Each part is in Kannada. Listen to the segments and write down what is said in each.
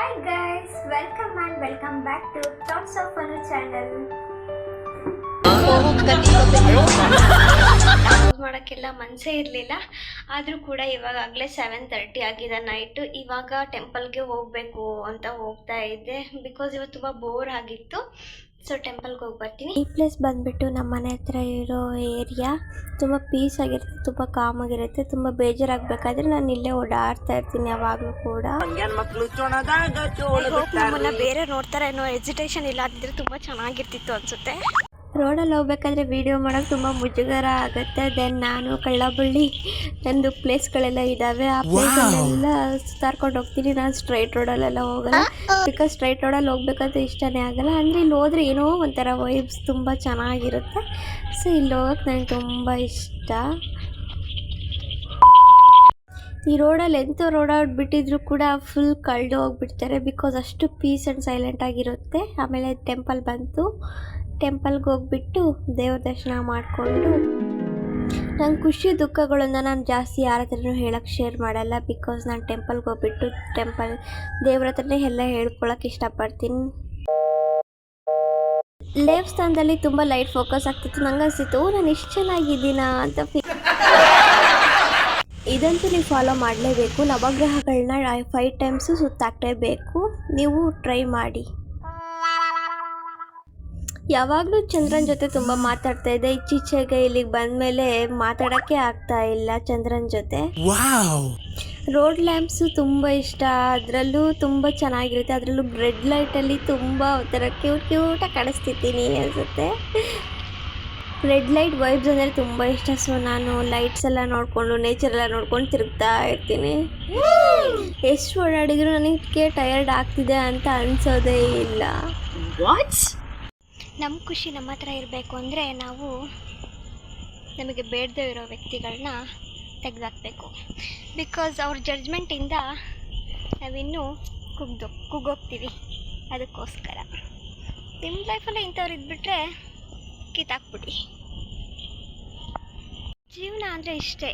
Hi guys, welcome back to Thoughts of Anu channel. ಮಾಡೋಕ್ಕೆಲ್ಲ ಮನಸ್ಸೇ ಇರಲಿಲ್ಲ. ಆದರೂ ಕೂಡ ಇವಾಗಲೇ 7:30 ಆಗಿದೆ ನೈಟು. ಇವಾಗ ಟೆಂಪಲ್ಗೆ ಹೋಗಬೇಕು ಅಂತ ಹೋಗ್ತಾ ಇದ್ದೆ. ಬಿಕಾಸ್ ಇವತ್ತು ತುಂಬ ಬೋರ್ ಆಗಿತ್ತು. ಸೊ ಟೆಂಪಲ್ಗೆ ಹೋಗಿ ಬರ್ತೀನಿ. ಈ ಪ್ಲೇಸ್ ಬಂದುಬಿಟ್ಟು ನಮ್ಮ ಮನೆ ಹತ್ರ ಇರೋ ಏರಿಯಾ ತುಂಬ ಪೀಸ್ ಆಗಿರುತ್ತೆ, ತುಂಬ ಕಾಮ್ ಆಗಿರುತ್ತೆ. ತುಂಬ ಬೇಜಾರಾಗಬೇಕಾದ್ರೆ ನಾನು ಇಲ್ಲೇ ಓಡಾಡ್ತಾ ಇರ್ತೀನಿ ಯಾವಾಗಲೂ ಕೂಡ. ನಮ್ಮನ್ನ ಬೇರೆ ನೋಡ್ತಾರೆ ಅನ್ನೋ ಎಜಿಟೇಷನ್ ಇಲ್ಲ ಅಂದಿದ್ರೆ ತುಂಬ ಚೆನ್ನಾಗಿರ್ತಿತ್ತು ಅನಿಸುತ್ತೆ. ರೋಡಲ್ಲಿ ಹೋಗ್ಬೇಕಾದ್ರೆ ವೀಡಿಯೋ ಮಾಡೋಕ್ಕೆ ತುಂಬ ಮುಜುಗರ ಆಗುತ್ತೆ. ದೆನ್ ನಾನು ಕಳ್ಳಬಳ್ಳಿ ನಂದು ಪ್ಲೇಸ್ಗಳೆಲ್ಲ ಇದ್ದಾವೆ, ಆ ಪ್ಲೇಸಲ್ಲೆಲ್ಲ ಸುತ್ತಾರ್ಕೊಂಡು ಹೋಗ್ತೀನಿ. ನಾನು ಸ್ಟ್ರೈಟ್ ರೋಡಲ್ಲೆಲ್ಲ ಹೋಗಲ್ಲ, ಬಿಕಾಸ್ ಸ್ಟ್ರೈಟ್ ರೋಡಲ್ಲಿ ಹೋಗ್ಬೇಕಂತ ಇಷ್ಟನೇ ಆಗಲ್ಲ. ಅಂದರೆ ಇಲ್ಲಿ ಹೋದ್ರೆ ಏನೋ ಒಂಥರ ವೈಬ್ಸ್ ತುಂಬ ಚೆನ್ನಾಗಿರುತ್ತೆ. ಸೊ ಇಲ್ಲಿ ಹೋಗೋಕ್ಕೆ ನನಗೆ ತುಂಬ ಇಷ್ಟ. ಈ ರೋಡಲ್ಲಿ ಎಂಥವ್ರು ಓಡಾಡ್ಬಿಟ್ಟಿದ್ರು ಕೂಡ ಫುಲ್ ಕಳೆದು ಹೋಗ್ಬಿಡ್ತಾರೆ, ಬಿಕಾಸ್ ಅಷ್ಟು ಪೀಸ್ ಆ್ಯಂಡ್ ಸೈಲೆಂಟ್ ಆಗಿರುತ್ತೆ. ಆಮೇಲೆ ಟೆಂಪಲ್ ಬಂತು, ಟೆಂಪಲ್ಗೆ ಹೋಗ್ಬಿಟ್ಟು ದೇವ್ರ ದರ್ಶನ ಮಾಡಿಕೊಂಡು ನನ್ನ ಖುಷಿ ದುಃಖಗಳನ್ನು ನಾನು ಜಾಸ್ತಿ ಯಾರ ಹತ್ರನೂ ಹೇಳೋಕ್ಕೆ ಶೇರ್ ಮಾಡಲ್ಲ. ಬಿಕಾಸ್ ನಾನು ಟೆಂಪಲ್ಗೆ ಹೋಗ್ಬಿಟ್ಟು ದೇವ್ರ ಹತ್ರನೇ ಎಲ್ಲ ಹೇಳ್ಕೊಳಕ್ಕೆ ಇಷ್ಟಪಡ್ತೀನಿ. ದೇವಸ್ಥಾನದಲ್ಲಿ ತುಂಬ ಲೈಟ್ ಫೋಕಸ್ ಆಗ್ತಿತ್ತು. ನಂಗೆ ಅನಿಸಿತ್ತು ನಾನು ಇಷ್ಟು ಚೆನ್ನಾಗಿದ್ದೀನಾ ಅಂತ ಇದಂತೂ ನೀವು ಫಾಲೋ ಮಾಡಲೇಬೇಕು. ನವಗ್ರಹಗಳನ್ನ 5 ಟೈಮ್ಸು ಸುತ್ತಾಕ್ಲೇಬೇಕು. ನೀವು ಟ್ರೈ ಮಾಡಿ. ಯಾವಾಗಲೂ ಚಂದ್ರನ ಜೊತೆ ತುಂಬ ಮಾತಾಡ್ತಾ ಇದ್ದೆ. ಇತ್ತೀಚೆಗೆ ಇಲ್ಲಿಗೆ ಬಂದಮೇಲೆ ಮಾತಾಡೋಕ್ಕೆ ಆಗ್ತಾ ಇಲ್ಲ ಚಂದ್ರನ ಜೊತೆ. ರೋಡ್ ಲ್ಯಾಂಪ್ಸು ತುಂಬ ಇಷ್ಟ, ಅದರಲ್ಲೂ ತುಂಬ ಚೆನ್ನಾಗಿರುತ್ತೆ. ಅದರಲ್ಲೂ ರೆಡ್ ಲೈಟಲ್ಲಿ ತುಂಬ ಒಂಥರ ಕ್ಯೂಟಾಗಿ ಕಾಣಿಸ್ತಿದ್ದೀನಿ ಅನಿಸುತ್ತೆ. ರೆಡ್ ಲೈಟ್ ವೈಬ್ಸ್ ಅಂದರೆ ತುಂಬ ಇಷ್ಟ. ಸೊ ನಾನು ಲೈಟ್ಸ್ ಎಲ್ಲ ನೋಡಿಕೊಂಡು ನೇಚರ್ ಎಲ್ಲ ನೋಡ್ಕೊಂಡು ತಿರುಗ್ತಾ ಇರ್ತೀನಿ. ಎಷ್ಟು ಓಡಾಡಿದ್ರು ನನಗೆ ಟಯರ್ಡ್ ಆಗ್ತಿದೆ ಅಂತ ಅನಿಸೋದೇ ಇಲ್ಲ. ನಮ್ಮ ಖುಷಿ ನಮ್ಮ ಹತ್ರ ಇರಬೇಕು ಅಂದರೆ ನಾವು ನಮಗೆ ಬೇಡದೇ ಇರೋ ವ್ಯಕ್ತಿಗಳನ್ನ ತೆಗೆದಾಕಬೇಕು. ಬಿಕಾಸ್ ಅವ್ರ ಜಡ್ಜ್ಮೆಂಟಿಂದ ನಾವಿನ್ನೂ ಕುಗ್ಗೋಗ್ತೀವಿ. ಅದಕ್ಕೋಸ್ಕರ ನಿಮ್ಮ ಲೈಫಲ್ಲೇ ಇಂಥವ್ರು ಇದ್ಬಿಟ್ರೆ ಕಿತ್ತಾಕ್ಬಿಡಿ. ಜೀವನ ಅಂದರೆ ಇಷ್ಟೇ,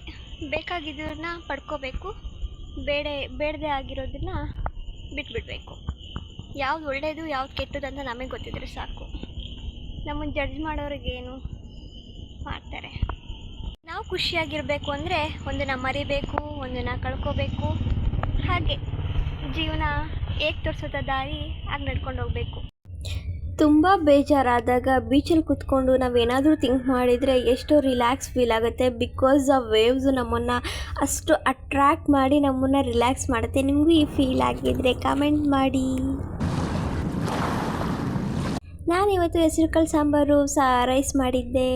ಬೇಕಾಗಿದ್ದನ್ನ ಪಡ್ಕೋಬೇಕು, ಬೇಡದೇ ಆಗಿರೋದನ್ನ ಬಿಟ್ಬಿಡಬೇಕು. ಯಾವ್ದು ಒಳ್ಳೆಯದು ಯಾವ್ದು ಕೆಟ್ಟದ್ದು ಅಂತ ನಮಗೆ ಗೊತ್ತಿದ್ರೆ ಸಾಕು. ನಮ್ಮನ್ನು ಜಡ್ಜ್ ಮಾಡೋರಿಗೇನು ಮಾಡ್ತಾರೆ. ನಾವು ಖುಷಿಯಾಗಿರಬೇಕು ಅಂದರೆ ಒಂದನ್ನು ಮರಿಬೇಕು, ಒಂದನ್ನು ಕಳ್ಕೋಬೇಕು. ಹಾಗೆ ಜೀವನ ಹೇಗೆ ತೋರಿಸುತ್ತ ದಾರಿ ಆಗಿ ನಡ್ಕೊಂಡು ಹೋಗಬೇಕು. ತುಂಬ ಬೇಜಾರಾದಾಗ ಬೀಚಲ್ಲಿ ಕೂತ್ಕೊಂಡು ನಾವೇನಾದರೂ ಥಿಂಕ್ ಮಾಡಿದರೆ ಎಷ್ಟೋ ರಿಲ್ಯಾಕ್ಸ್ ಫೀಲ್ ಆಗುತ್ತೆ. ಬಿಕಾಸ್ ಆ ವೇವ್ಸು ನಮ್ಮನ್ನು ಅಷ್ಟು ಅಟ್ರ್ಯಾಕ್ಟ್ ಮಾಡಿ ನಮ್ಮನ್ನು ರಿಲ್ಯಾಕ್ಸ್ ಮಾಡುತ್ತೆ. ನಿಮಗೂ ಈ ಫೀಲ್ ಆಗಿದ್ದರೆ ಕಮೆಂಟ್ ಮಾಡಿ. ನಾನಿವತ್ತು ಹೆಸರುಕಾಳು ಸಾಂಬಾರು ರೈಸ್ ಮಾಡಿದ್ದೆ.